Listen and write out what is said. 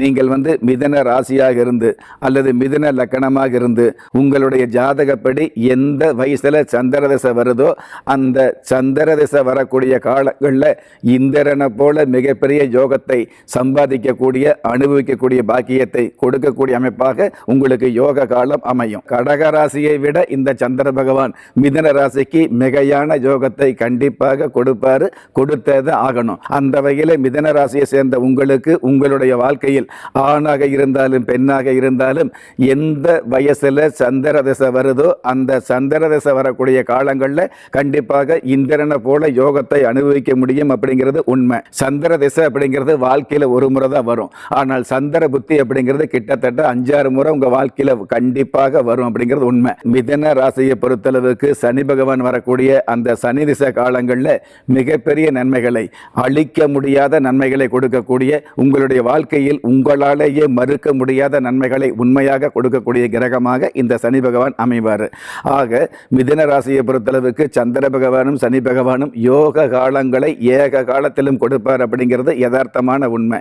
நீங்கள் மிதன ராசியாக இருந்து அல்லது மிதன லக்கணமாக இருந்து உங்களுடைய ஜாதகப்படி எந்த வயசுல சந்திர தசை வருதோ அந்த சந்திர தசை வரக்கூடிய காலங்களில் இந்திரனை போல மிகப்பெரிய யோகத்தை சம்பாதிக்கக்கூடிய அனுபவிக்கக்கூடிய பாக்கியத்தை கொடுக்கக்கூடிய அமைப்பாக உங்களுக்கு யோக காலம் அமையும். கடக ராசியை விட இந்த சந்திர பகவான் மிதன ராசிக்கு மிகையான யோகத்தை கண்டிப்பாக கொடுப்பாரு, கொடுத்தது ஆகணும். அந்த வகையில் மிதன ராசியை சேர்ந்த உங்களுக்கு உங்களுடைய வாழ்க்கையில் ஆணாக இருந்தாலும் பெண்ணாக இருந்தாலும் எந்த வயசுல சந்திர தசை வருதோ அந்த சந்திர தசை வரக்கூடிய காலங்களில் கண்டிப்பாக இந்திரனை போல யோகத்தை அனுபவிக்க முடியும் அப்படிங்கிறது உண்மை. சந்திர தசை அப்படிங்கிறது வாழ்க்கையில ஒரு முறை தான் வரும். ஆனால் சந்திர புத்தி அப்படிங்கிறது கிட்டத்தட்ட 5-6 முறை உங்க வாழ்க்கையில கண்டிப்பாக வரும் அப்படிங்கிறது உண்மை. மிதன ராசியை பொறுத்தளவுக்கு சனி பகவான் வரக்கூடிய அந்த சனி திசை காலங்களில் மிகப்பெரிய நன்மைகளை, அழிக்க முடியாத நன்மைகளை கொடுக்கக்கூடிய, உங்களுடைய வாழ்க்கையில் உங்களாலேயே மறுக்க முடியாத நன்மைகளை உண்மையாக கொடுக்கக்கூடிய கிரகமாக இந்த சனி பகவான் அமைவார். ஆக மிதன ராசியை பொறுத்தளவுக்கு சந்திர பகவானும் சனி பகவானும் யோக காலங்களை ஏக காலத்திலும் கொடுப்பார் அப்படிங்கிறது யதார்த்தமான உண்மை.